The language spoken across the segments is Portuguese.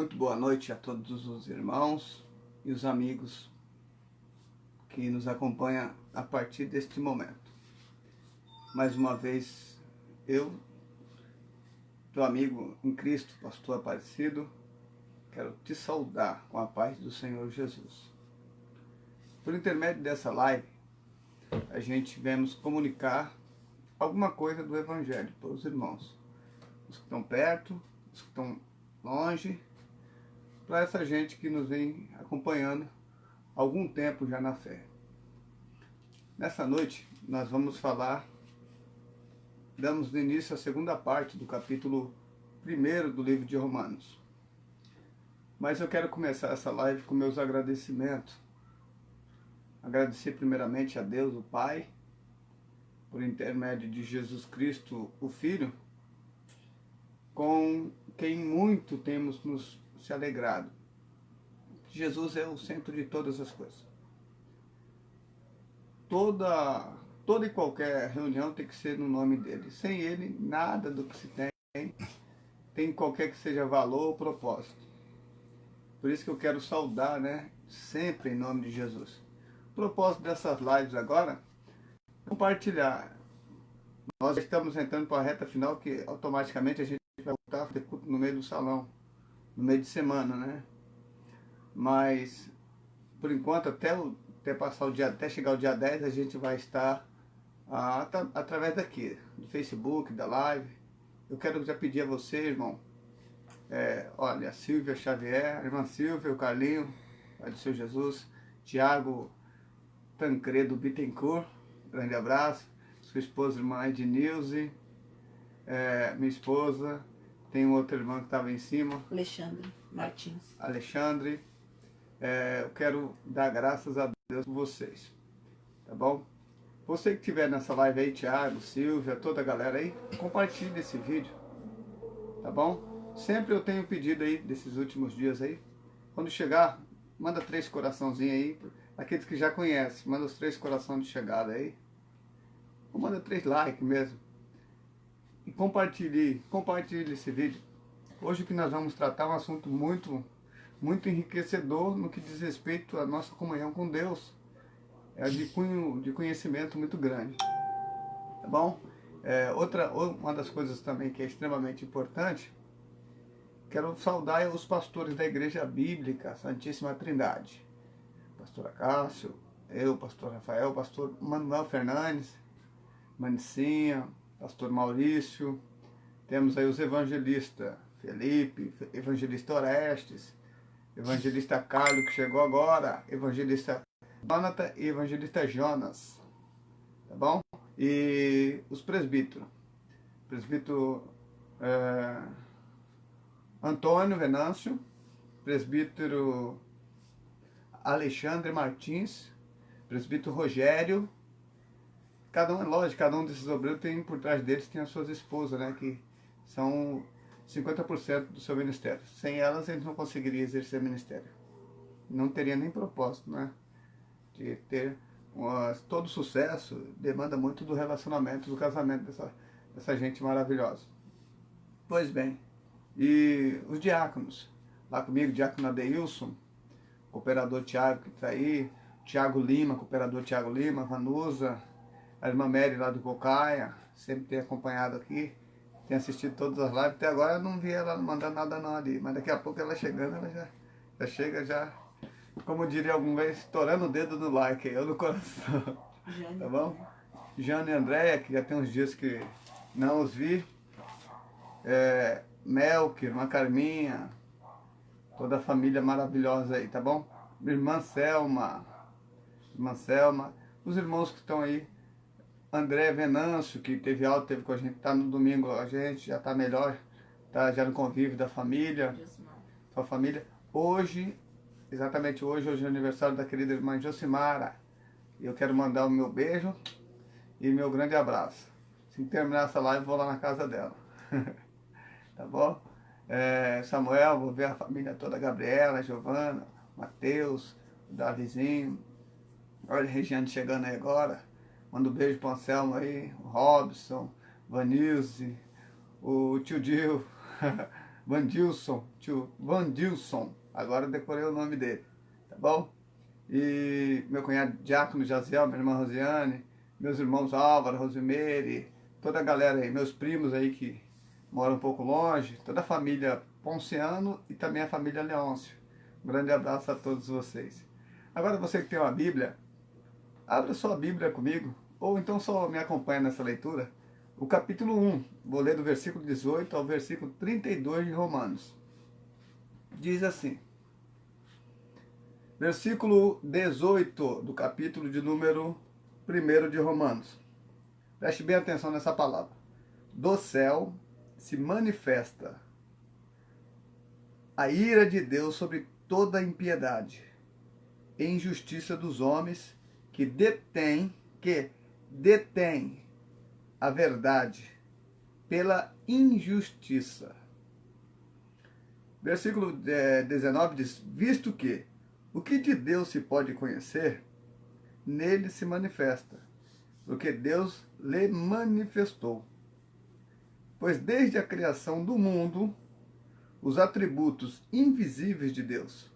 Muito boa noite a todos os irmãos e os amigos que nos acompanham a partir deste momento. Mais uma vez, eu, teu amigo em Cristo, pastor Aparecido, quero te saudar com a paz do Senhor Jesus. Por intermédio dessa live, a gente vamos comunicar alguma coisa do Evangelho para os irmãos, os que estão perto, os que estão longe, para essa gente que nos vem acompanhando há algum tempo já na fé. Nessa noite nós vamos falar, damos início à segunda parte do capítulo 1 do livro de Romanos. Mas eu quero começar essa live com meus agradecimentos. Agradecer primeiramente a Deus, o Pai, por intermédio de Jesus Cristo, o Filho, com quem muito temos nos se alegrado. Jesus é o centro de todas as coisas. Toda e qualquer reunião tem que ser no nome dele. Sem ele, nada do que se tem qualquer que seja valor ou propósito. Por isso que eu quero saudar, sempre em nome de Jesus. O propósito dessas lives agora é compartilhar. Nós estamos entrando para a reta final, que automaticamente a gente vai voltar a ter culto no meio do salão, no meio de semana, Mas, por enquanto, até passar o dia, até chegar o dia 10, a gente vai estar através daqui, do Facebook, da live. Eu quero já pedir a você, irmão, olha, a Silvia Xavier, a irmã Silvia, o Carlinho, Pai do Senhor Jesus, Tiago Tancredo Bittencourt, grande abraço, sua esposa, irmã Ednilze, minha esposa, tem um outro irmão que estava em cima, Alexandre Martins. Alexandre. Eu quero dar graças a Deus por vocês, tá bom? Você que estiver nessa live aí, Thiago, Silvia, toda a galera aí, compartilhe esse vídeo, tá bom? Sempre eu tenho pedido aí, desses últimos dias aí, quando chegar, manda 3 coraçãozinhos aí, aqueles que já conhecem, manda os 3 corações de chegada aí, ou manda 3 likes mesmo, e compartilhe esse vídeo. Hoje o que nós vamos tratar é um assunto muito enriquecedor no que diz respeito à nossa comunhão com Deus. É de cunho de conhecimento muito grande, tá bom? Uma das coisas também que é extremamente importante, quero saudar os pastores da Igreja Bíblica Santíssima Trindade. Pastor Cássio, eu, pastor Rafael, pastor Manuel Fernandes, Manicinha, pastor Maurício, temos aí os evangelistas Felipe, evangelista Orestes, evangelista Carlos, que chegou agora, evangelista Jonathan e evangelista Jonas, tá bom? E os presbíteros, presbítero Antônio Venâncio, presbítero Alexandre Martins, presbítero Rogério. Cada um desses obreiros tem, por trás deles, tem as suas esposas, que são 50% do seu ministério. Sem elas, eles não conseguiriam exercer ministério. Não teria nem propósito, de ter todo sucesso. Demanda muito do relacionamento, do casamento dessa gente maravilhosa. Pois bem, e os diáconos, lá comigo, diácono Adeilson, cooperador Tiago que está aí, Tiago Lima, cooperador Tiago Lima, Vanusa, a irmã Mary lá do Cocaia, sempre tem acompanhado aqui, tem assistido todas as lives. Até agora eu não vi ela mandar nada não ali, mas daqui a pouco ela chegando, ela já chega, como diria algum vez, estourando o dedo no like, eu no coração. Tá bom? Jane e Andréia, que já tem uns dias que não os vi. Melk, irmã Carminha, toda a família maravilhosa aí, tá bom? Irmã Selma, os irmãos que estão aí, André Venâncio, que teve aula, teve com a gente, tá no domingo, a gente já tá melhor, tá já no convívio da família, sua família. Hoje, exatamente hoje é o aniversário da querida irmã Josimara, e eu quero mandar o meu beijo e meu grande abraço. Se terminar essa live, vou lá na casa dela. Tá bom? Samuel, vou ver a família toda, Gabriela, Giovana, Matheus, o Davizinho, olha a Regiane chegando aí agora, manda um beijo para o Anselmo aí, o Robson, Vanilze, o tio Dil, tio Vandilson, agora eu decorei o nome dele, tá bom? E meu cunhado Diácono Jaziel, minha irmã Rosiane, meus irmãos Álvaro, Rosimeire, toda a galera aí, meus primos aí que moram um pouco longe, toda a família Ponciano e também a família Leôncio. Um grande abraço a todos vocês. Agora você que tem uma Bíblia, abra sua Bíblia comigo, ou então só me acompanha nessa leitura. O capítulo 1, vou ler do versículo 18 ao versículo 32 de Romanos. Diz assim, versículo 18 do capítulo de número 1 de Romanos. Preste bem atenção nessa palavra. Do céu se manifesta a ira de Deus sobre toda a impiedade e injustiça dos homens que detêm a verdade pela injustiça. Versículo 19 diz, visto que o que de Deus se pode conhecer, nele se manifesta, porque Deus lhe manifestou. Pois desde a criação do mundo, os atributos invisíveis de Deus,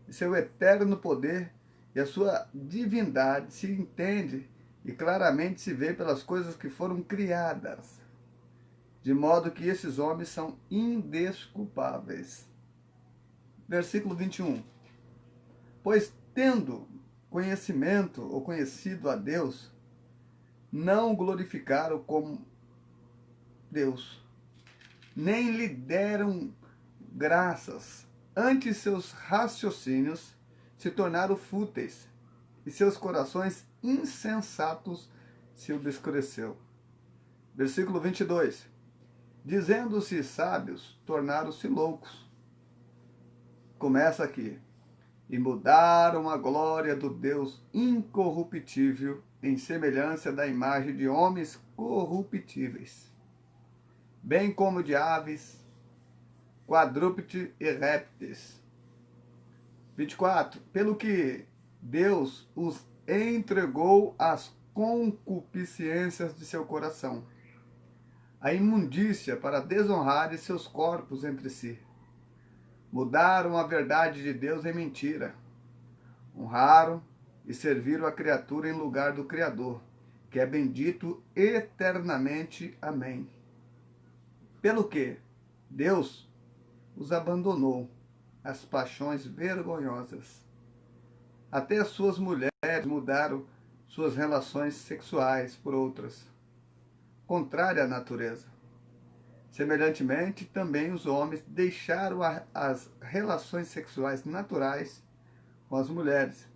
e seu eterno poder e a sua divindade se entende e claramente se vê pelas coisas que foram criadas, de modo que esses homens são indesculpáveis. Versículo 21. Pois tendo conhecimento ou conhecido a Deus, não o glorificaram como Deus, nem lhe deram graças, antes seus raciocínios se tornaram fúteis, e seus corações insensatos se obscureceu. Versículo 22. Dizendo-se sábios, tornaram-se loucos. Começa aqui. E mudaram a glória do Deus incorruptível em semelhança da imagem de homens corruptíveis, bem como de aves, quadrúpedes e répteis. 24. Pelo que Deus os entregou às concupiscências de seu coração, a imundícia para desonrarem seus corpos entre si. Mudaram a verdade de Deus em mentira. Honraram e serviram a criatura em lugar do Criador, que é bendito eternamente. Amém. Pelo que Deus os abandonou às paixões vergonhosas. Até as suas mulheres mudaram suas relações sexuais por outras, contrária à natureza. Semelhantemente, também os homens deixaram as relações sexuais naturais com as mulheres,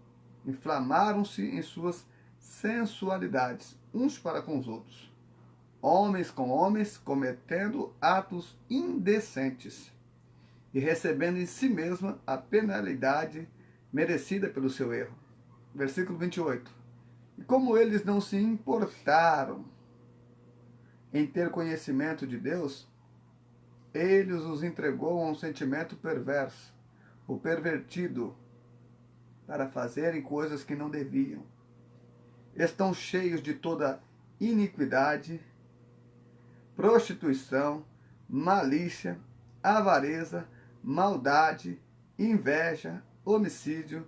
inflamaram-se em suas sensualidades, uns para com os outros, homens com homens, cometendo atos indecentes e recebendo em si mesma a penalidade merecida pelo seu erro. Versículo 28. E como eles não se importaram em ter conhecimento de Deus, ele os entregou a um sentimento perverso, o pervertido, para fazerem coisas que não deviam. Estão cheios de toda iniquidade, prostituição, malícia, avareza, maldade, inveja, homicídio,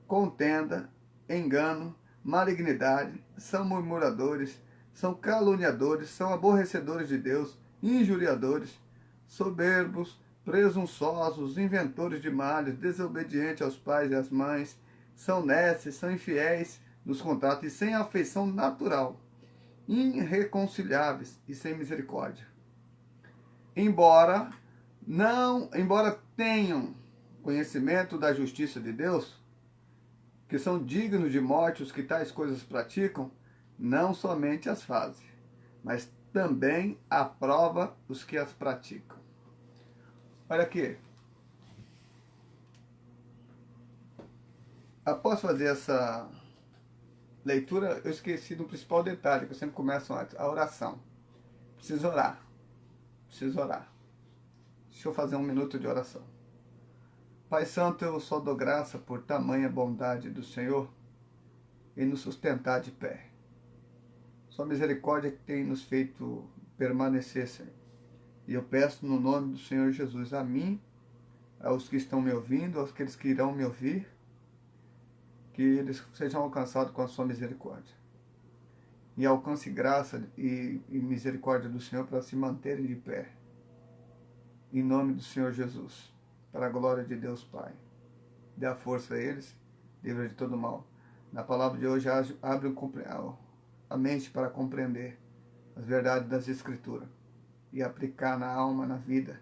contenda, engano, malignidade, são murmuradores, são caluniadores, são aborrecedores de Deus, injuriadores, soberbos, presunçosos, inventores de males, desobedientes aos pais e às mães, são nécios, são infiéis nos contratos e sem afeição natural, irreconciliáveis e sem misericórdia. Embora tenham conhecimento da justiça de Deus, que são dignos de morte os que tais coisas praticam, não somente as fazem, mas também aprova os que as praticam. Olha aqui. Após fazer essa leitura, eu esqueci do principal detalhe, que eu sempre começo antes, a oração. Preciso orar. Deixa eu fazer um minuto de oração. Pai Santo, eu só dou graça por tamanha bondade do Senhor em nos sustentar de pé. Sua misericórdia que tem nos feito permanecer, Senhor. E eu peço no nome do Senhor Jesus a mim, aos que estão me ouvindo, aos que irão me ouvir, que eles sejam alcançados com a sua misericórdia. E alcance graça e misericórdia do Senhor para se manterem de pé. Em nome do Senhor Jesus. Para a glória de Deus Pai. Dê a força a eles, livra de todo mal. Na palavra de hoje, abre a mente para compreender as verdades das Escrituras e aplicar na alma, na vida,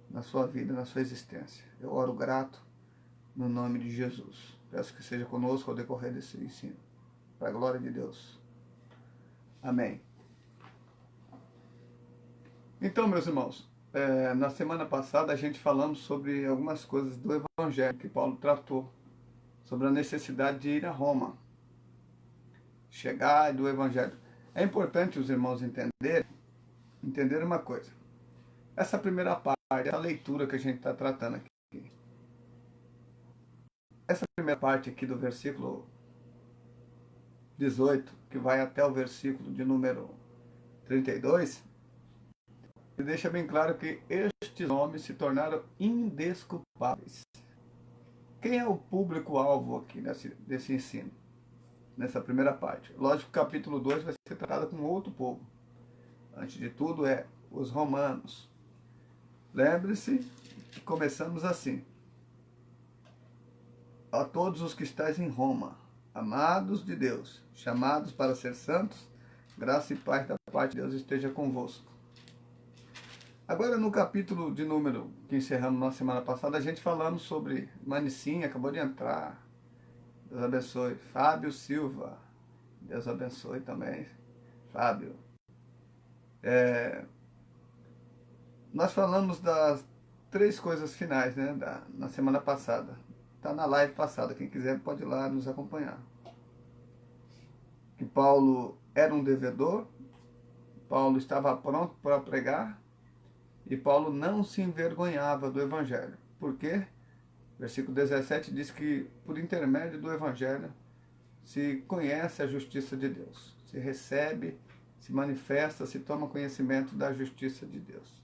na sua existência. Eu oro grato no nome de Jesus. Peço que seja conosco ao decorrer desse ensino. Para a glória de Deus. Amém. Então, meus irmãos, na semana passada a gente falamos sobre algumas coisas do Evangelho que Paulo tratou, sobre a necessidade de ir a Roma, chegar do Evangelho. É importante os irmãos entenderem uma coisa. Essa primeira parte, essa leitura que a gente está tratando aqui, essa primeira parte aqui do versículo 18, que vai até o versículo de número 32, ele deixa bem claro que estes homens se tornaram indesculpáveis. Quem é o público-alvo aqui desse ensino? Nessa primeira parte. Lógico que o capítulo 2 vai ser tratado com outro povo. Antes de tudo os romanos. Lembre-se que começamos assim. A todos os que estáis em Roma, amados de Deus, chamados para ser santos, graça e paz da parte de Deus esteja convosco. Agora no capítulo de número que encerramos na semana passada, a gente falamos sobre Manicinha, acabou de entrar. Deus abençoe. Fábio Silva, Deus abençoe também. Fábio. Nós falamos das 3 coisas finais, né, na semana passada. Está na live passada, quem quiser pode ir lá nos acompanhar. Que Paulo era um devedor, Paulo estava pronto para pregar, e Paulo não se envergonhava do Evangelho. Por quê? Versículo 17 diz que por intermédio do Evangelho se conhece a justiça de Deus, se recebe, se manifesta, se toma conhecimento da justiça de Deus.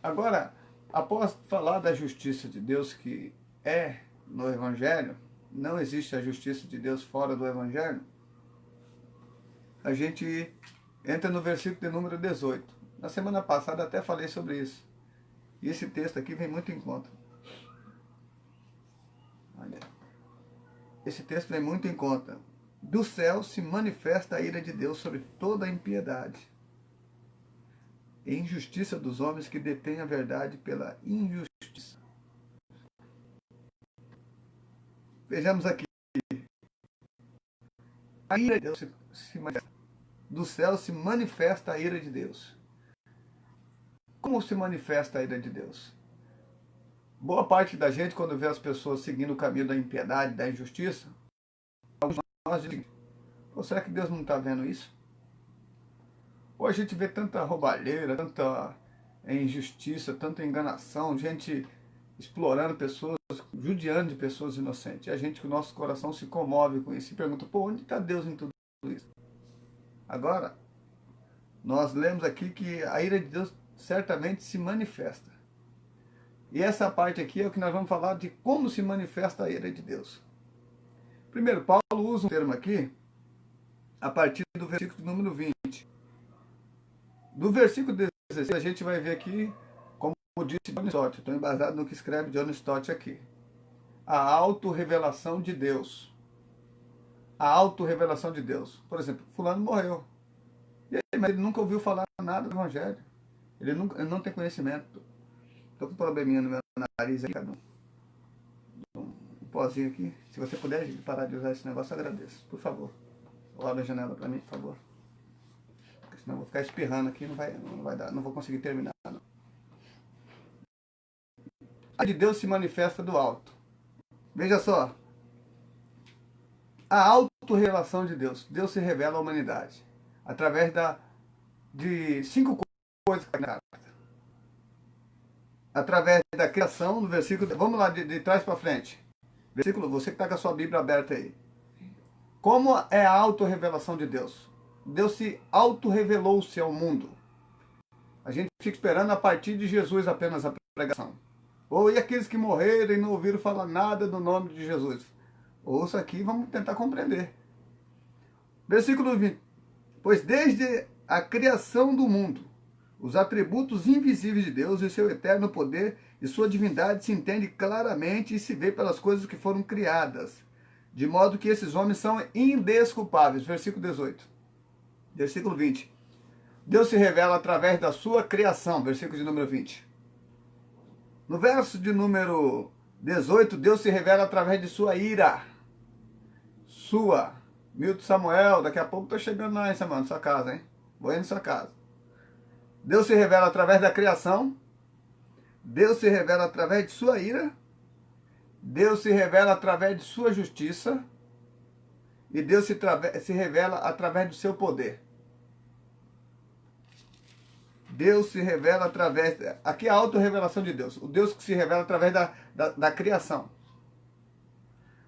Agora, após falar da justiça de Deus que é no Evangelho, não existe a justiça de Deus fora do Evangelho, a gente entra no versículo de número 18. Na semana passada até falei sobre isso. E esse texto aqui vem muito em conta. Olha, esse texto vem muito em conta. Do céu se manifesta a ira de Deus sobre toda a impiedade e injustiça dos homens que detêm a verdade pela injustiça. Vejamos aqui. A ira de Deus se manifesta. Do céu se manifesta a ira de Deus. Como se manifesta a ira de Deus? Boa parte da gente, quando vê as pessoas seguindo o caminho da impiedade, da injustiça, alguns de nós dizem, será que Deus não está vendo isso? Ou a gente vê tanta roubalheira, tanta injustiça, tanta enganação, gente explorando pessoas, judiando de pessoas inocentes. E a gente, com o nosso coração se comove com isso e pergunta, onde está Deus em tudo isso? Agora, nós lemos aqui que a ira de Deus certamente se manifesta. E essa parte aqui é o que nós vamos falar de como se manifesta a ira de Deus. Primeiro, Paulo usa um termo aqui a partir do versículo número 20. Do versículo 16, a gente vai ver aqui, como disse John Stott, estou embasado no que escreve John Stott aqui. A autorrevelação de Deus. A autorrevelação de Deus. Por exemplo, fulano morreu. E aí, mas ele nunca ouviu falar nada do Evangelho. Ele não tem conhecimento. Estou com um probleminha no meu nariz aqui, um pozinho aqui. Se você puder parar de usar esse negócio, eu agradeço. Por favor. Abre a janela para mim, por favor. Porque senão eu vou ficar espirrando aqui, não vai dar, não vou conseguir terminar. Não. A de Deus se manifesta do alto. Veja só. A autorrevelação de Deus. Deus se revela à humanidade. Através de 5 coisas que na carta. Através da criação, no versículo... Vamos lá, de trás para frente. Versículo, você que está com a sua Bíblia aberta aí. Como é a autorrevelação de Deus? Deus se autorrevelou-se ao mundo. A gente fica esperando a partir de Jesus apenas a pregação. Ou e aqueles que morreram e não ouviram falar nada do nome de Jesus? Ouça aqui e vamos tentar compreender. Versículo 20. Pois desde a criação do mundo, os atributos invisíveis de Deus e seu eterno poder e sua divindade se entende claramente e se vê pelas coisas que foram criadas, de modo que esses homens são indesculpáveis. Versículo 18. Versículo 20. Deus se revela através da sua criação. Versículo de número 20. No verso de número 18, Deus se revela através de sua ira. Sua. Milton Samuel, daqui a pouco estou chegando lá, hein, Samuel, na sua casa, hein? Vou ir na sua casa. Deus se revela através da criação. Deus se revela através de sua ira. Deus se revela através de sua justiça. E Deus se revela através do seu poder. Deus se revela através... Aqui é a autorrevelação de Deus. O Deus que se revela através da criação.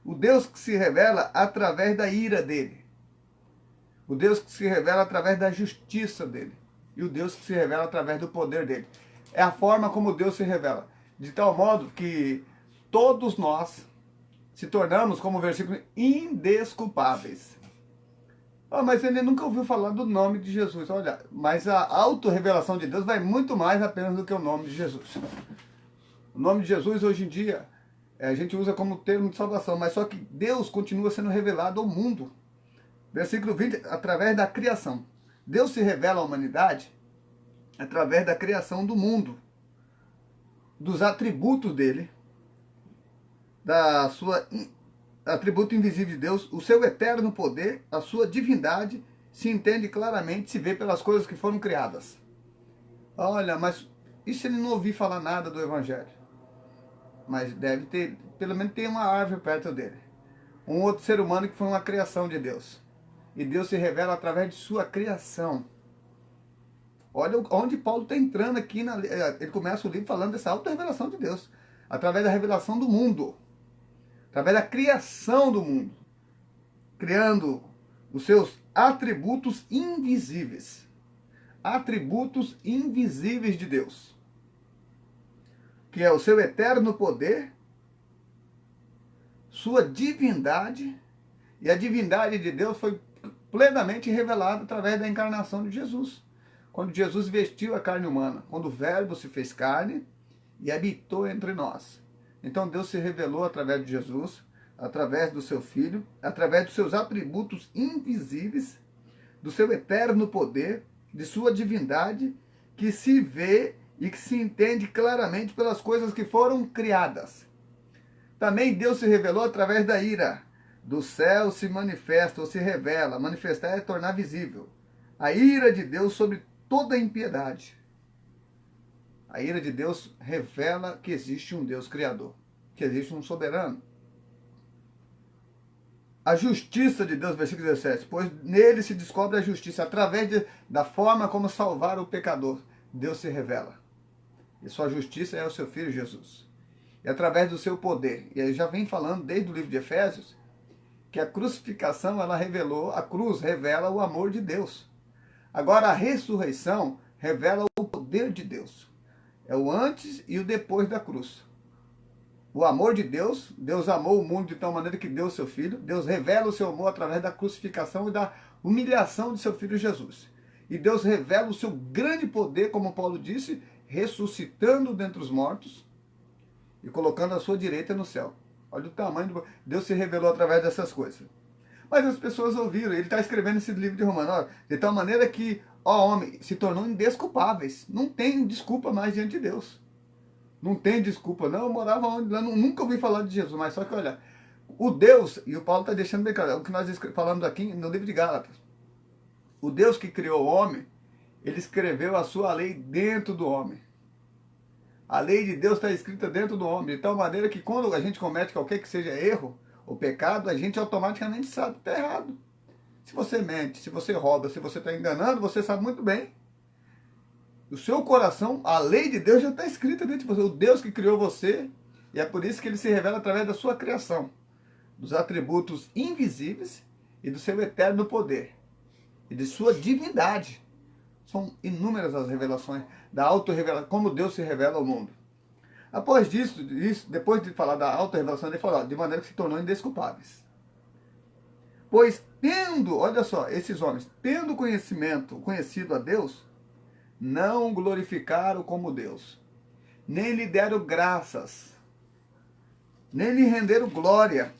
O Deus que se revela através da ira dele. O Deus que se revela através da justiça dele. E o Deus que se revela através do poder dele. É a forma como Deus se revela. De tal modo que todos nós se tornamos, como o versículo, indesculpáveis. Oh, mas ele nunca ouviu falar do nome de Jesus. Olha, mas a autorrevelação de Deus vai muito mais apenas do que o nome de Jesus. O nome de Jesus, hoje em dia, a gente usa como termo de salvação, mas só que Deus continua sendo revelado ao mundo. Versículo 20, através da criação. Deus se revela à humanidade através da criação do mundo, dos atributos dele, da sua atributo invisível de Deus, o seu eterno poder, a sua divindade, se entende claramente, se vê pelas coisas que foram criadas. Olha, mas e se ele não ouvir falar nada do Evangelho? Mas deve ter, pelo menos tem uma árvore perto dele. Um outro ser humano que foi uma criação de Deus. E Deus se revela através de sua criação. Olha onde Paulo está entrando aqui. Ele começa o livro falando dessa auto-revelação de Deus. Através da revelação do mundo. Através da criação do mundo. Criando os seus atributos invisíveis. Atributos invisíveis de Deus. Que é o seu eterno poder, sua divindade. E a divindade de Deus foi plenamente revelada através da encarnação de Jesus. Quando Jesus vestiu a carne humana, quando o Verbo se fez carne e habitou entre nós. Então Deus se revelou através de Jesus, através do seu Filho, através dos seus atributos invisíveis, do seu eterno poder, de sua divindade, que se vê e que se entende claramente pelas coisas que foram criadas. Também Deus se revelou através da ira. Do céu se manifesta ou se revela. Manifestar é tornar visível. A ira de Deus sobre toda impiedade. A ira de Deus revela que existe um Deus criador. Que existe um soberano. A justiça de Deus, versículo 17. Pois nele se descobre a justiça. Através da forma como salvar o pecador. Deus se revela. E sua justiça é o seu Filho Jesus. E através do seu poder. E ele já vem falando desde o livro de Efésios, que a crucificação, ela revelou, a cruz revela o amor de Deus. Agora a ressurreição revela o poder de Deus. É o antes e o depois da cruz. O amor de Deus, Deus amou o mundo de tal maneira que deu o seu Filho. Deus revela o seu amor através da crucificação e da humilhação de seu Filho Jesus. E Deus revela o seu grande poder, como Paulo disse, ressuscitando dentre os mortos e colocando a sua direita no céu. Olha o tamanho do... Deus se revelou através dessas coisas. Mas as pessoas ouviram. Ele está escrevendo esse livro de Romanos. Olha, de tal maneira que, ó homem, se tornou indesculpáveis. Não tem desculpa mais diante de Deus. Não tem desculpa. Não, eu morava onde? Nunca ouvi falar de Jesus. Mas só que, olha, o Deus, e o Paulo está deixando bem claro, é o que nós falamos aqui no livro de Gálatas. O Deus que criou o homem, ele escreveu a sua lei dentro do homem. A lei de Deus está escrita dentro do homem, de tal maneira que quando a gente comete qualquer que seja erro ou pecado, a gente automaticamente sabe que está errado. Se você mente, se você rouba, se você está enganando, você sabe muito bem. O seu coração, a lei de Deus já está escrita dentro de você. O Deus que criou você, e é por isso que ele se revela através da sua criação, dos atributos invisíveis e do seu eterno poder, e de sua divindade. São inúmeras as revelações. da autorrevelação, como Deus se revela ao mundo. Após disso, depois de falar da autorrevelação, ele falou, de maneira que se tornou indesculpáveis. Pois tendo, olha só, esses homens, tendo conhecido a Deus, não o glorificaram como Deus, nem lhe deram graças, nem lhe renderam glória.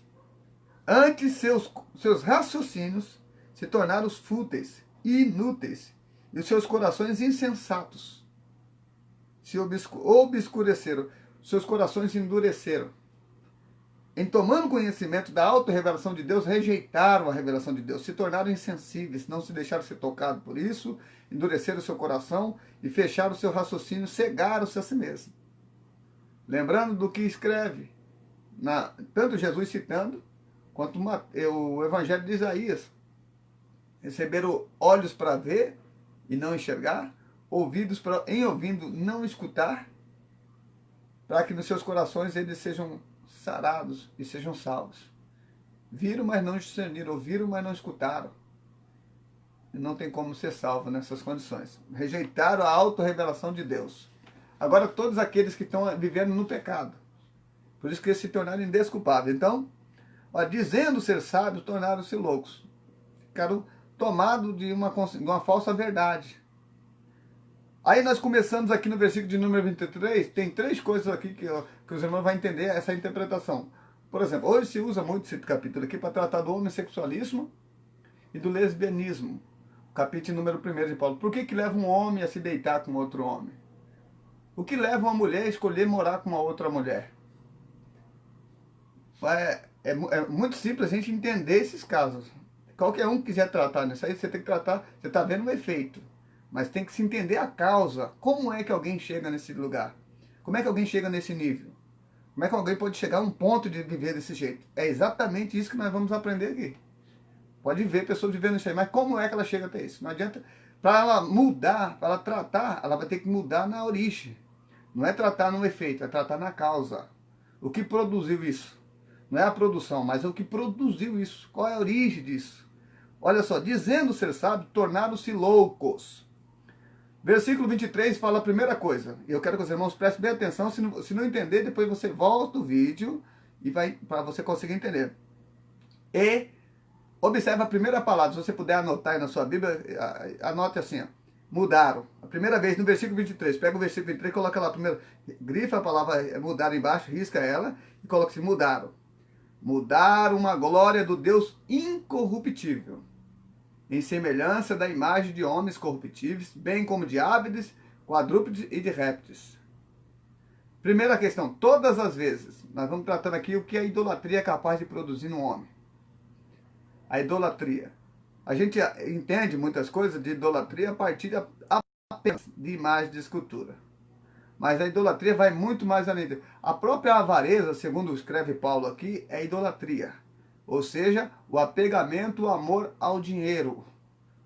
Antes seus raciocínios se tornaram fúteis e inúteis, e os seus corações insensatos se obscureceram, seus corações se endureceram. Em tomando conhecimento da auto-revelação de Deus, rejeitaram a revelação de Deus, se tornaram insensíveis, não se deixaram ser tocados por isso, endureceram o seu coração e fecharam o seu raciocínio, cegaram-se a si mesmos. Lembrando do que escreve, tanto Jesus citando, quanto o Evangelho de Isaías. Receberam olhos para ver e não enxergar, ouvidos em ouvindo não escutar, para que nos seus corações eles sejam sarados e sejam salvos. Viram, mas não discerniram, ouviram, mas não escutaram. E não tem como ser salvo nessas condições. Rejeitaram a auto-revelação de Deus. Agora todos aqueles que estão vivendo no pecado. Por isso que eles se tornaram indesculpáveis. Então, dizendo ser sábios, tornaram-se loucos. Ficaram tomados de uma falsa verdade. Aí nós começamos aqui no versículo de número 23, tem 3 coisas aqui que os irmãos vão entender essa interpretação. Por exemplo, hoje se usa muito esse capítulo aqui para tratar do homossexualismo e do lesbianismo. Capítulo número 1 de Paulo. Por que leva um homem a se deitar com outro homem? O que leva uma mulher a escolher morar com uma outra mulher? É muito simples a gente entender esses casos. Qualquer um que quiser tratar nisso aí, você tem que tratar, você está vendo o efeito. Mas tem que se entender a causa. Como é que alguém chega nesse lugar? Como é que alguém chega nesse nível? Como é que alguém pode chegar a um ponto de viver desse jeito? É exatamente isso que nós vamos aprender aqui. Pode ver pessoas vivendo isso aí, mas como é que ela chega até isso? Não adianta. Para ela mudar, para ela tratar, ela vai ter que mudar na origem. Não é tratar no efeito, é tratar na causa. O que produziu isso? Não é a produção, mas é o que produziu isso. Qual é a origem disso? Olha só, dizendo ser sábio, tornaram-se loucos. Versículo 23 fala a primeira coisa. E eu quero que os irmãos prestem bem atenção. Se não entender, depois você volta o vídeo e vai para você conseguir entender. E observe a primeira palavra. Se você puder anotar aí na sua Bíblia, anote assim, ó. Mudaram. A primeira vez no versículo 23. Pega o versículo 23 e coloca lá primeiro. Grifa a palavra mudar embaixo, risca ela e coloca assim, mudaram. Mudaram uma glória do Deus incorruptível, em semelhança da imagem de homens corruptíveis, bem como de aves, quadrúpedes e de répteis. Primeira questão, todas as vezes, nós vamos tratando aqui o que a idolatria é capaz de produzir no homem. A idolatria. A gente entende muitas coisas de idolatria a partir apenas de imagem de escultura. Mas a idolatria vai muito mais além. A própria avareza, segundo escreve Paulo aqui, é idolatria. Ou seja, o apegamento, o amor ao dinheiro.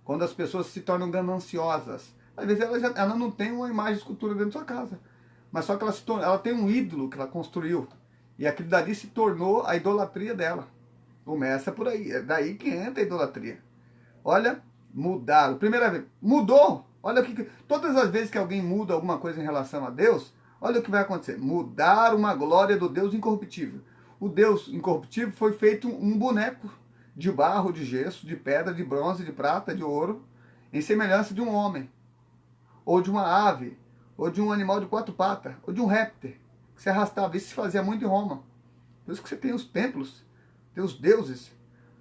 Quando as pessoas se tornam gananciosas. Às vezes ela não tem uma imagem de escultura dentro da sua casa. Mas só que ela tem um ídolo que ela construiu. E aquilo dali se tornou a idolatria dela. Começa por aí. É daí que entra a idolatria. Olha, mudaram. Primeira vez, mudou. Olha todas as vezes que alguém muda alguma coisa em relação a Deus, olha o que vai acontecer. Mudaram uma glória do Deus incorruptível. O Deus incorruptível foi feito um boneco de barro, de gesso, de pedra, de bronze, de prata, de ouro, em semelhança de um homem, ou de uma ave, ou de um animal de 4 patas, ou de um réptil, que se arrastava. Isso se fazia muito em Roma. Por isso que você tem os templos, tem os deuses,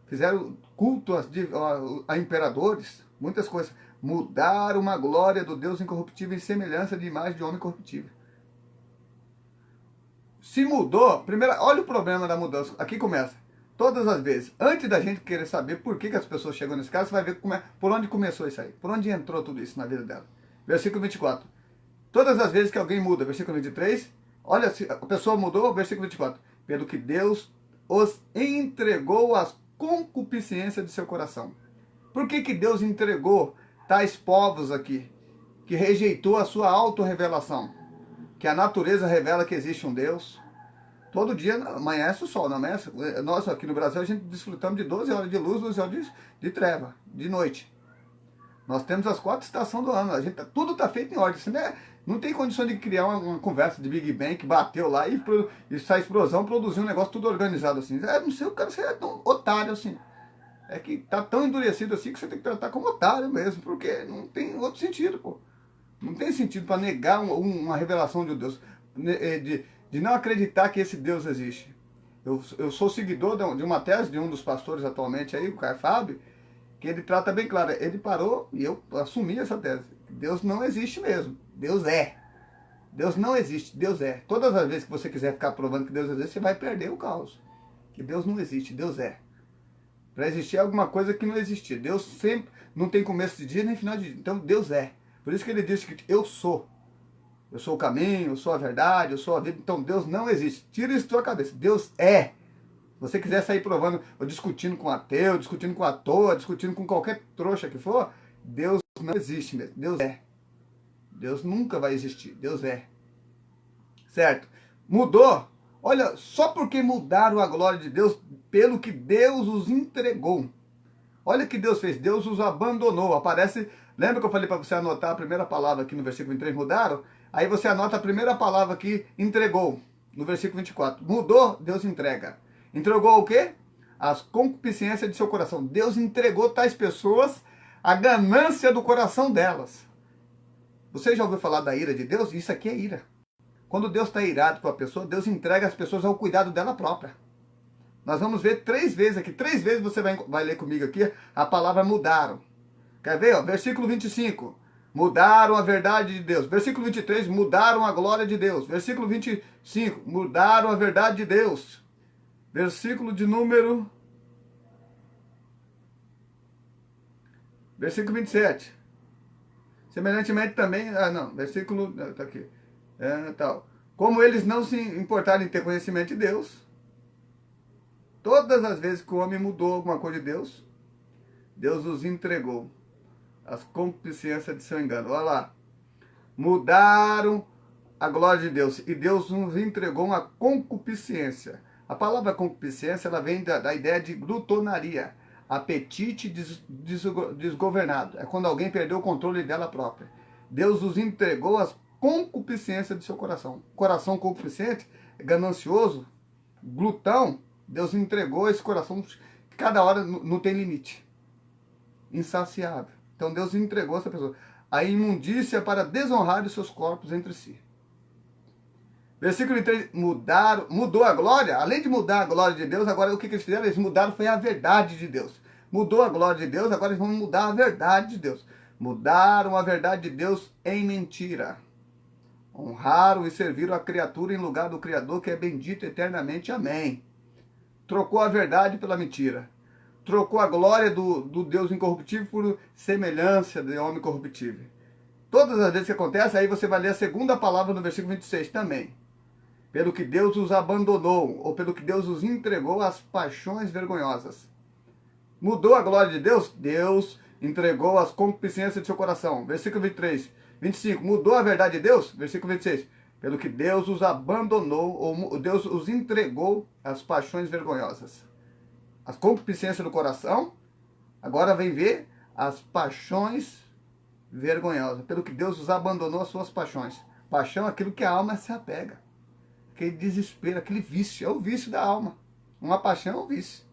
fizeram culto a imperadores, muitas coisas. Mudaram uma glória do Deus incorruptível em semelhança de imagem de homem corruptível. Se mudou, primeiro, olha o problema da mudança. Aqui começa. Todas as vezes, antes da gente querer saber por que as pessoas chegam nesse caso, você vai ver por onde começou isso aí. Por onde entrou tudo isso na vida dela. Versículo 24. Todas as vezes que alguém muda, versículo 23, olha, se a pessoa mudou, versículo 24. Pelo que Deus os entregou às concupiscências de seu coração. Por que Deus entregou tais povos aqui, que rejeitou a sua autorrevelação? Que a natureza revela que existe um Deus. Todo dia amanhece o sol, não amanhece? Nós aqui no Brasil a gente desfrutamos de 12 horas de luz, 12 horas de treva, de noite. Nós temos as 4 estações do ano, tudo está feito em ordem. Isso não é Não tem condição de criar uma conversa de Big Bang que bateu lá e essa explosão produziu um negócio tudo organizado assim. Não sei, o cara você é tão otário assim. É que tá tão endurecido assim que você tem que tratar como otário mesmo, porque não tem outro sentido, pô. Não tem sentido para negar uma revelação de Deus, de não acreditar que esse Deus existe. Eu sou seguidor de uma tese de um dos pastores atualmente aí, o Caio Fábio, que ele trata bem claro. Ele parou e eu assumi essa tese. Deus não existe mesmo. Deus é. Deus não existe. Deus é. Todas as vezes que você quiser ficar provando que Deus existe, você vai perder o caos. Que Deus não existe. Deus é. Para existir alguma coisa que não existia. Deus sempre não tem começo de dia nem final de dia. Então Deus é. Por isso que ele disse que eu sou. Eu sou o caminho, eu sou a verdade, eu sou a vida. Então Deus não existe. Tira isso da sua cabeça. Deus é. Se você quiser sair provando, ou discutindo com ateu, discutindo com a toa, discutindo com qualquer trouxa que for, Deus não existe mesmo. Deus é. Deus nunca vai existir. Deus é. Certo? Mudou. Olha, só porque mudaram a glória de Deus, pelo que Deus os entregou. Olha o que Deus fez. Deus os abandonou. Aparece, lembra que eu falei para você anotar a primeira palavra aqui no versículo 23, mudaram? Aí você anota a primeira palavra aqui, entregou, no versículo 24. Mudou, Deus entrega. Entregou o quê? As concupiscências de seu coração. Deus entregou tais pessoas a ganância do coração delas. Você já ouviu falar da ira de Deus? Isso aqui é ira. Quando Deus está irado com a pessoa, Deus entrega as pessoas ao cuidado dela própria. Nós vamos ver 3 vezes aqui. 3 vezes você vai ler comigo aqui a palavra mudaram. Quer ver? Ó, versículo 25. Mudaram a verdade de Deus. Versículo 23. Mudaram a glória de Deus. Versículo 25. Mudaram a verdade de Deus. Versículo de número... Versículo 27. Semelhantemente também... Ah, não. Versículo... Tá aqui. Tal. Como eles não se importaram em ter conhecimento de Deus... Todas as vezes que o homem mudou alguma coisa de Deus, Deus os entregou as concupiscências de seu engano. Olha lá. Mudaram a glória de Deus e Deus nos entregou uma concupiscência. A palavra concupiscência ela vem da ideia de glutonaria, apetite desgovernado. É quando alguém perdeu o controle dela própria. Deus os entregou as concupiscências de seu coração. Coração concupiscente, ganancioso, glutão. Deus entregou esse coração que cada hora não tem limite. Insaciável. Então Deus entregou essa pessoa a imundícia para desonrar os seus corpos entre si. Versículo 3, mudou a glória. Além de mudar a glória de Deus, agora o que eles fizeram? Eles mudaram foi a verdade de Deus. Mudou a glória de Deus, agora eles vão mudar a verdade de Deus. Mudaram a verdade de Deus em mentira. Honraram e serviram a criatura em lugar do Criador, que é bendito eternamente. Amém. Trocou a verdade pela mentira. Trocou a glória do Deus incorruptível por semelhança de homem corruptível. Todas as vezes que acontece, aí você vai ler a segunda palavra no versículo 26 também. Pelo que Deus os abandonou, ou pelo que Deus os entregou às paixões vergonhosas. Mudou a glória de Deus? Deus entregou as concupiscências de seu coração. Versículo 23. 25. Mudou a verdade de Deus? Versículo 26. Pelo que Deus os abandonou, ou Deus os entregou às paixões vergonhosas. As concupiscências do coração, agora vem ver as paixões vergonhosas. Pelo que Deus os abandonou às suas paixões. Paixão é aquilo que a alma se apega. Aquele desespero, aquele vício. É o vício da alma. Uma paixão é um vício.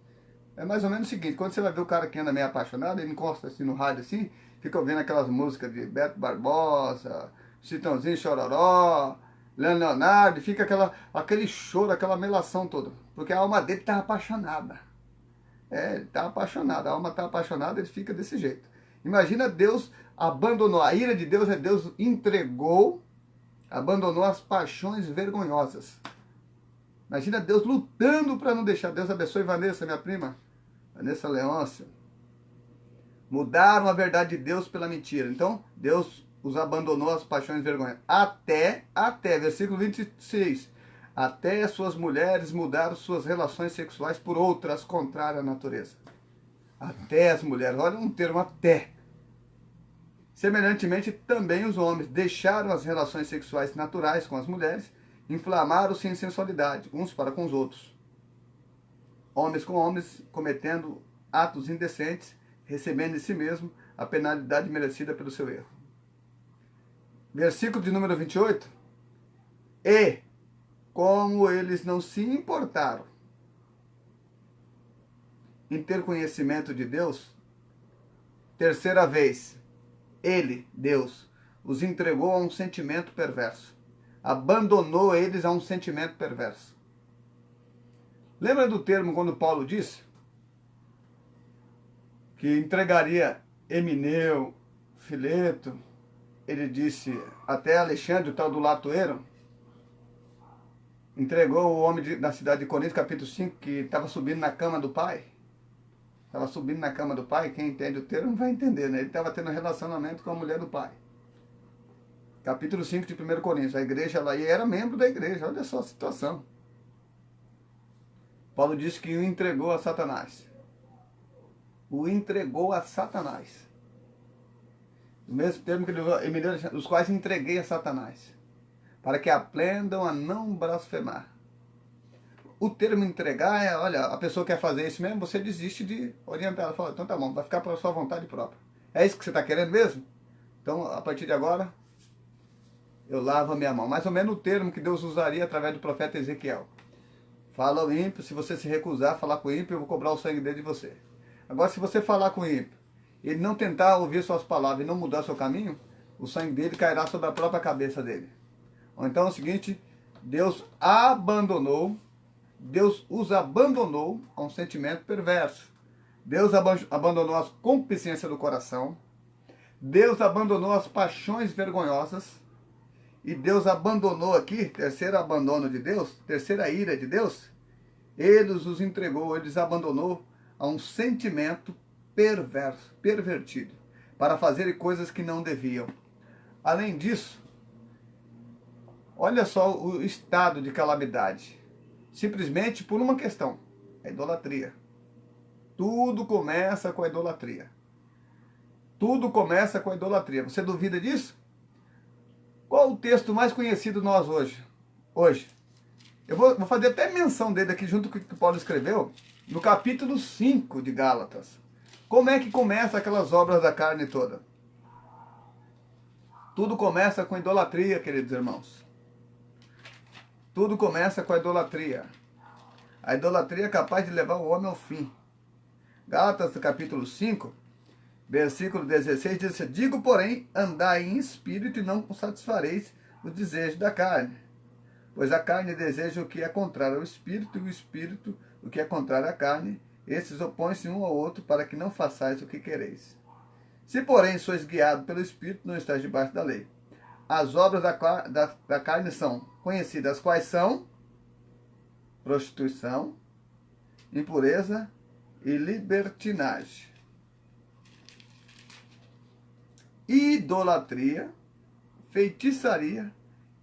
É mais ou menos o seguinte, quando você vai ver o cara que anda meio apaixonado, ele encosta assim no rádio assim, fica ouvindo aquelas músicas de Beto Barbosa, Chitãozinho Chororó, Leonardo, e fica aquele choro, aquela melação toda. Porque a alma dele está apaixonada. Ele está apaixonado, a alma está apaixonada, ele fica desse jeito. Imagina Deus abandonou, a ira de Deus é Deus entregou, abandonou as paixões vergonhosas. Imagina Deus lutando para não deixar. Deus abençoe Vanessa, minha prima, Vanessa Leôncia. Mudaram a verdade de Deus pela mentira. Então, Deus os abandonou as paixões vergonhosas. Até, versículo 26. Até as suas mulheres mudaram suas relações sexuais por outras contrárias à natureza. Até as mulheres. Olha um termo, até. Semelhantemente, também os homens deixaram as relações sexuais naturais com as mulheres, inflamaram-se em sensualidade, uns para com os outros. Homens com homens, cometendo atos indecentes, recebendo em si mesmo a penalidade merecida pelo seu erro. versículo de número 28. E, como eles não se importaram em ter conhecimento de Deus, terceira vez, ele, Deus, os entregou a um sentimento perverso. Abandonou eles a um sentimento perverso. Lembra do termo quando Paulo disse que entregaria Emineu, Fileto, ele disse até Alexandre, o tal do latoeiro, entregou o homem da cidade de Corinto, capítulo 5, que estava subindo na cama do pai. Estava subindo na cama do pai, quem entende o termo vai entender, né? Ele estava tendo um relacionamento com a mulher do pai. Capítulo 5 de 1 Coríntios, a igreja lá, e era membro da igreja, olha só a situação. Paulo disse que o entregou a Satanás. O entregou a Satanás. O mesmo termo que ele usou, os quais entreguei a Satanás, para que aprendam a não blasfemar. O termo entregar é, olha, a pessoa quer fazer isso mesmo, você desiste de orientar ela. Fala, então tá bom, vai ficar para a sua vontade própria. É isso que você está querendo mesmo? Então, a partir de agora, eu lavo a minha mão. Mais ou menos o termo que Deus usaria através do profeta Ezequiel. Fala ao ímpio, se você se recusar a falar com o ímpio, eu vou cobrar o sangue dele de você. Agora, se você falar com o ímpio, ele não tentar ouvir suas palavras e não mudar seu caminho, o sangue dele cairá sobre a própria cabeça dele. Ou então é o seguinte, Deus os abandonou a um sentimento perverso. Deus abandonou a concupiscência do coração. Deus abandonou as paixões vergonhosas. E Deus abandonou aqui, terceiro abandono de Deus, terceira ira de Deus, ele os entregou, ele os abandonou a um sentimento perverso, pervertido, para fazerem coisas que não deviam. Além disso, olha só o estado de calamidade, simplesmente por uma questão, a idolatria. Tudo começa com a idolatria. Tudo começa com a idolatria. Você duvida disso? Qual o texto mais conhecido nós hoje? Eu vou fazer até menção dele aqui junto com o que Paulo escreveu, no capítulo 5 de Gálatas. Como é que começa aquelas obras da carne toda? Tudo começa com idolatria, queridos irmãos. Tudo começa com a idolatria. A idolatria é capaz de levar o homem ao fim. Gálatas, capítulo 5, versículo 16, diz assim, digo, porém, andai em espírito e não satisfareis o desejo da carne. Pois a carne deseja o que é contrário ao espírito, e o espírito o que é contrário à carne. Esses opõem-se um ao outro, para que não façais o que quereis. Se, porém, sois guiados pelo espírito, não estáis debaixo da lei. As obras da carne são conhecidas, quais são? Prostituição, impureza e libertinagem. Idolatria, feitiçaria,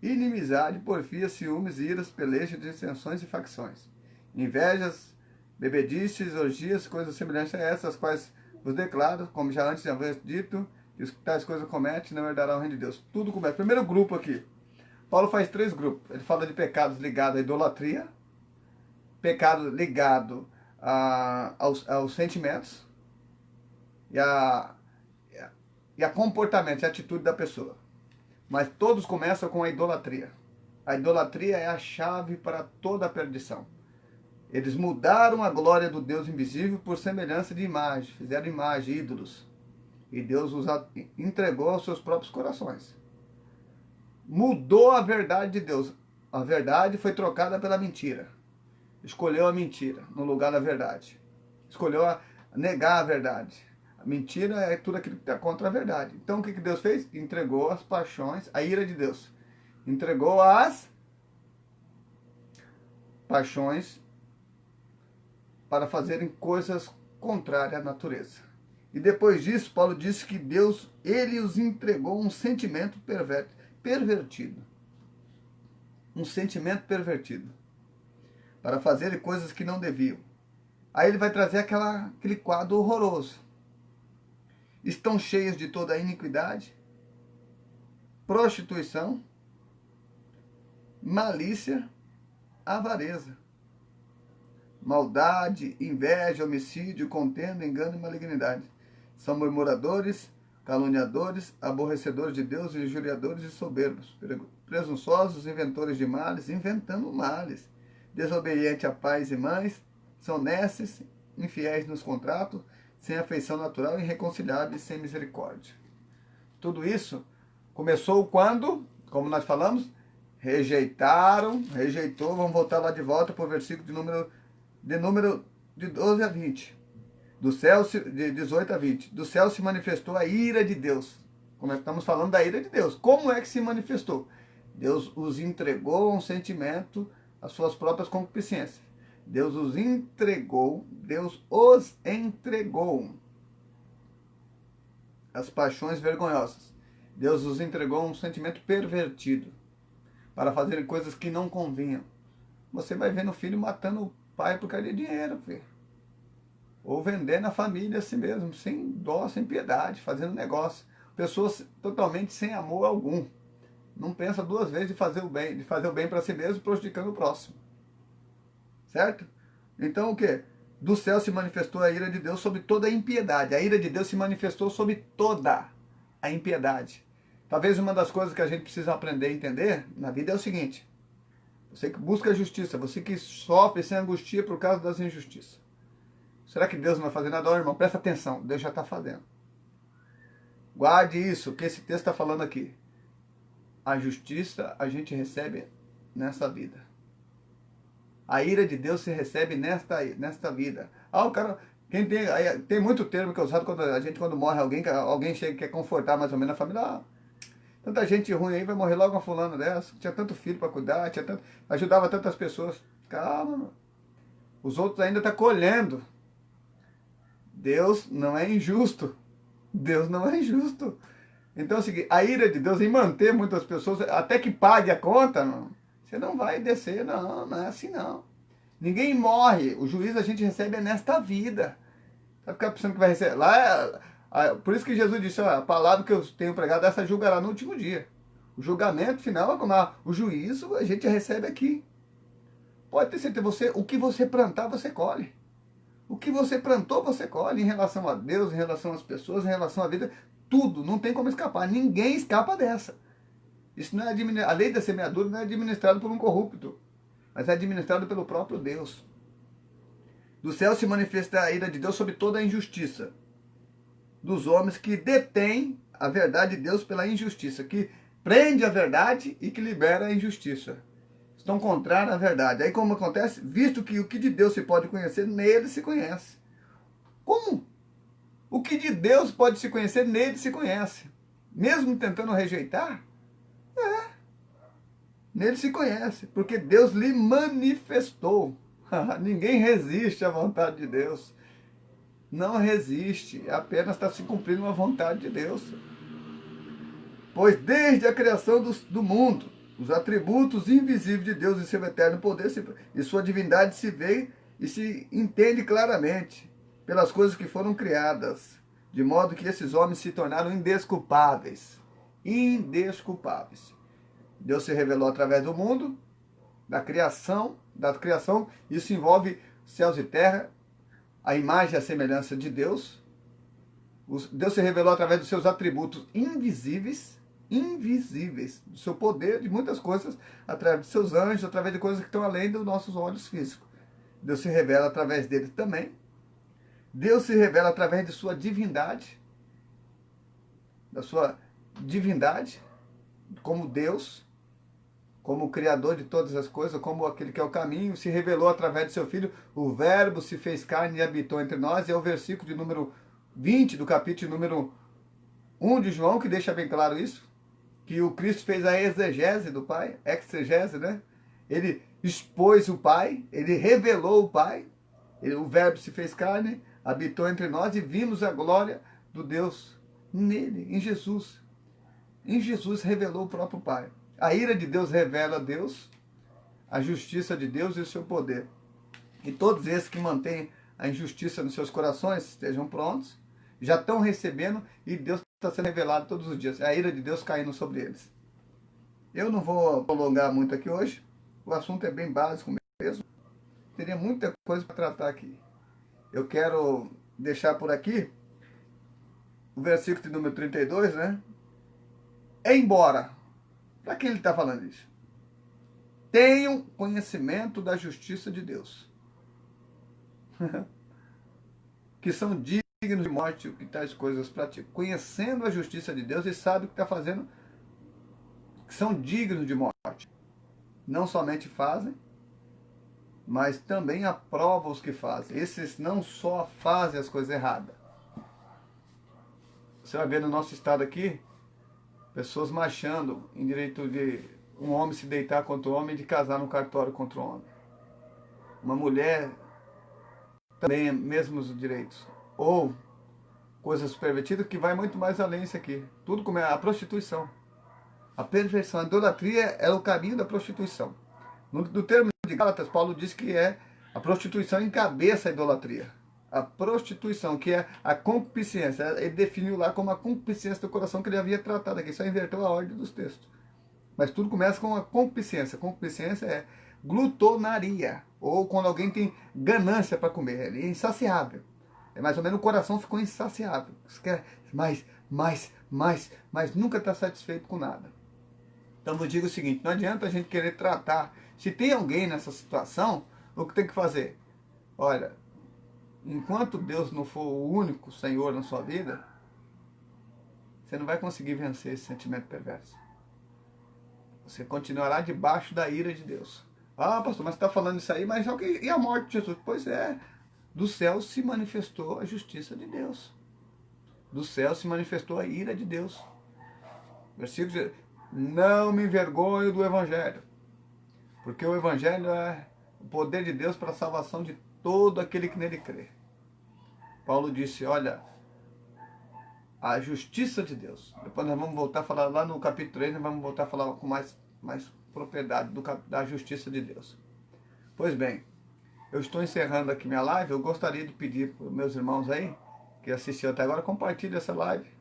inimizade, porfia, ciúmes, iras, pelejas, dissensões e facções, invejas, bebedices, orgias, coisas semelhantes a essas, quais vos declaro, como já antes havia dito, que os que tais coisas cometem não herdarão o reino de Deus. Tudo começa. Primeiro grupo aqui. Paulo faz 3 grupos. Ele fala de pecados ligados à idolatria, pecado ligado aos sentimentos e a comportamento, a atitude da pessoa. Mas todos começam com a idolatria. A idolatria é a chave para toda a perdição. Eles mudaram a glória do Deus invisível por semelhança de imagem, fizeram imagem, ídolos. E Deus os entregou aos seus próprios corações. Mudou a verdade de Deus. A verdade foi trocada pela mentira. Escolheu a mentira no lugar da verdade. Escolheu negar a verdade. A mentira é tudo aquilo que está contra a verdade. Então o que Deus fez? Entregou as paixões, a ira de Deus. Entregou as paixões para fazerem coisas contrárias à natureza. E depois disso, Paulo disse que Deus, ele os entregou um sentimento pervertido. Um sentimento pervertido. Para fazerem coisas que não deviam. Aí ele vai trazer aquele quadro horroroso. Estão cheios de toda a iniquidade, prostituição, malícia, avareza, maldade, inveja, homicídio, contenda, engano e malignidade. São murmuradores, caluniadores, aborrecedores de Deus, injuriadores e soberbos, presunçosos, inventores de males, inventando males, desobedientes a pais e mães, são nesses, infiéis nos contratos, sem afeição natural, irreconciliáveis, sem misericórdia. Tudo isso começou quando, como nós falamos, rejeitou, vamos voltar lá de volta para o versículo de 12 a 20. Do céu, de 18 a 20. Do céu se manifestou a ira de Deus. Como estamos falando da ira de Deus. Como é que se manifestou? Deus os entregou a um sentimento, às suas próprias concupiscências. Deus os entregou às paixões vergonhosas. Deus os entregou a um sentimento pervertido, para fazerem coisas que não convinham. Você vai vendo o filho matando o pai por causa de dinheiro, filho. Ou vendendo a família a si mesmo, sem dó, sem piedade, fazendo negócio. Pessoas totalmente sem amor algum. Não pensa duas vezes de fazer o bem para si mesmo, prejudicando o próximo. Certo? Então o quê? Do céu se manifestou a ira de Deus sobre toda a impiedade. A ira de Deus se manifestou sobre toda a impiedade. Talvez uma das coisas que a gente precisa aprender a entender na vida é o seguinte: você que busca a justiça, você que sofre sem angustia por causa das injustiças. Será que Deus não vai fazer nada? Ó, irmão, presta atenção, Deus já está fazendo. Guarde isso, que esse texto está falando aqui. A justiça a gente recebe nessa vida. A ira de Deus se recebe nesta vida. Ah, o cara, tem muito termo que é usado quando morre alguém chega e quer confortar mais ou menos a família. Ah, tanta gente ruim aí vai morrer logo uma fulana dessa. Tinha tanto filho para cuidar, ajudava tantas pessoas. Calma, mano. Os outros ainda estão colhendo. Deus não é injusto. Deus não é injusto. Então é o seguinte, a ira de Deus em manter muitas pessoas, até que pague a conta, não, você não vai descer, não é assim não. Ninguém morre, o juízo a gente recebe nesta vida. Vai ficar pensando que vai receber. Por isso que Jesus disse, ó, a palavra que eu tenho pregado, essa julgará no último dia. O julgamento final, o juízo a gente recebe aqui. Pode ter certeza, o que você plantar, você colhe. O que você plantou, você colhe em relação a Deus, em relação às pessoas, em relação à vida. Tudo, não tem como escapar. Ninguém escapa dessa. Isso não é a lei da semeadura não é administrada por um corrupto, mas é administrada pelo próprio Deus. Do céu se manifesta a ira de Deus sobre toda a injustiça dos homens que detêm a verdade de Deus pela injustiça, que prende a verdade e que libera a injustiça. Estão contrários à verdade. Aí como acontece? Visto que o que de Deus se pode conhecer, nele se conhece. Como? O que de Deus pode se conhecer, nele se conhece. Mesmo tentando rejeitar, nele se conhece, porque Deus lhe manifestou. Ninguém resiste à vontade de Deus. Não resiste, apenas está se cumprindo uma vontade de Deus. Pois desde a criação do mundo, os atributos invisíveis de Deus e seu eterno poder e sua divindade se vê e se entende claramente pelas coisas que foram criadas, de modo que esses homens se tornaram indesculpáveis. Indesculpáveis. Deus se revelou através do mundo, da criação, isso envolve céus e terra, a imagem e a semelhança de Deus. Deus se revelou através dos seus atributos invisíveis, do seu poder, de muitas coisas, através de seus anjos, através de coisas que estão além dos nossos olhos físicos. Deus se revela através dele também. Deus se revela através de sua divindade, como Deus, como o Criador de todas as coisas, como aquele que é o caminho, se revelou através de seu Filho, o Verbo se fez carne e habitou entre nós, é o versículo de número 20 do capítulo número 1 de João, que deixa bem claro isso, que o Cristo fez a exegese do Pai, exegese, né? Ele expôs o Pai, ele revelou o Pai, o Verbo se fez carne, habitou entre nós e vimos a glória do Deus nele, em Jesus. Em Jesus revelou o próprio Pai. A ira de Deus revela Deus, a justiça de Deus e o seu poder. E todos esses que mantêm a injustiça nos seus corações estejam prontos, já estão recebendo e Deus está sendo revelado todos os dias. É a ira de Deus caindo sobre eles. Eu não vou prolongar muito aqui hoje, o assunto é bem básico mesmo. Teria muita coisa para tratar aqui. Eu quero deixar por aqui o versículo de número 32, né? Embora, para que ele está falando isso? Tenham conhecimento da justiça de Deus, que são dignos de morte, o que tais coisas praticam. Conhecendo a justiça de Deus, e sabe o que está fazendo, que são dignos de morte. Não somente fazem, mas também aprovam os que fazem. Esses não só fazem as coisas erradas. Você vai ver no nosso estado aqui, pessoas marchando em direito de um homem se deitar contra o homem e de casar no cartório contra o homem. Uma mulher também mesmos direitos. Ou coisas pervertidas que vai muito mais além disso aqui. Tudo como é a prostituição. A perversão, a idolatria é o caminho da prostituição. No termo de Gálatas, Paulo diz que a prostituição encabeça a idolatria. A prostituição, que é a concupiscência, ele definiu lá como a concupiscência do coração que ele havia tratado aqui, só inverteu a ordem dos textos. Mas tudo começa com a concupiscência. Concupiscência é glutonaria, ou quando alguém tem ganância para comer, ele é insaciável. É mais ou menos o coração ficou insaciável. Você quer mais, mas nunca está satisfeito com nada. Então eu digo o seguinte, não adianta a gente querer tratar. Se tem alguém nessa situação, o que tem que fazer? Olha, enquanto Deus não for o único Senhor na sua vida, você não vai conseguir vencer esse sentimento perverso. Você continuará debaixo da ira de Deus. Ah, pastor, mas você está falando isso aí, mas e a morte de Jesus? Pois é, do céu se manifestou a justiça de Deus. Do céu se manifestou a ira de Deus. Versículo 10. Não me envergonho do Evangelho, porque o Evangelho é o poder de Deus para a salvação de todo aquele que nele crê. Paulo disse, olha, a justiça de Deus. Depois nós vamos voltar a falar, lá no capítulo 3, nós vamos voltar a falar com mais propriedade da justiça de Deus. Pois bem, eu estou encerrando aqui minha live. Eu gostaria de pedir para os meus irmãos aí, que assistiram até agora, compartilhe essa live.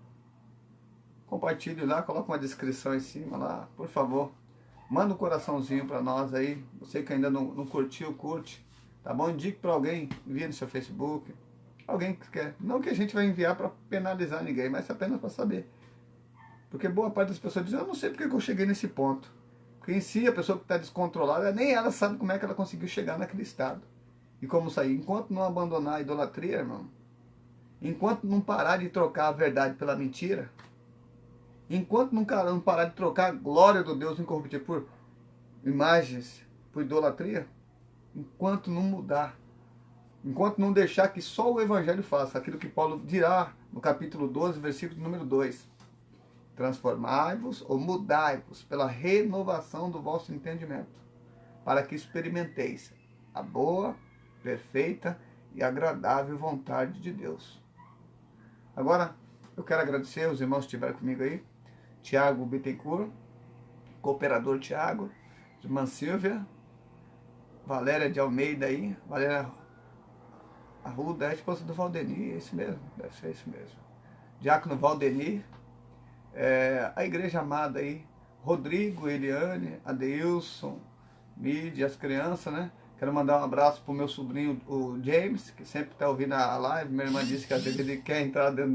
Compartilhe lá, coloca uma descrição em cima lá, por favor. Manda um coraçãozinho para nós aí. Você que ainda não curtiu, curte. Tá bom? Indique para alguém, envia no seu Facebook. Alguém que quer. Não que a gente vai enviar para penalizar ninguém, mas apenas para saber. Porque boa parte das pessoas dizem, eu não sei porque que eu cheguei nesse ponto. Porque em si, a pessoa que está descontrolada, nem ela sabe como é que ela conseguiu chegar naquele estado. E como sair. Enquanto não abandonar a idolatria, irmão, enquanto não parar de trocar a verdade pela mentira, enquanto não parar de trocar a glória do Deus incorruptível por imagens, por idolatria, enquanto não mudar, enquanto não deixar que só o Evangelho faça aquilo que Paulo dirá no capítulo 12, versículo número 2. Transformai-vos ou mudai-vos pela renovação do vosso entendimento, para que experimenteis a boa, perfeita e agradável vontade de Deus. Agora, eu quero agradecer os irmãos que estiveram comigo aí. Tiago Bittencourt, Cooperador Tiago, irmã Silvia, Valéria de Almeida aí, Valéria Arruda, é a esposa do Valdenir, é isso mesmo, deve ser isso mesmo. Diácono Valdenir, a igreja amada aí, Rodrigo, Eliane, Adeilson, Midi, as crianças, né? Quero mandar um abraço pro meu sobrinho, o James, que sempre está ouvindo a live. Minha irmã disse que às vezes ele quer entrar dentro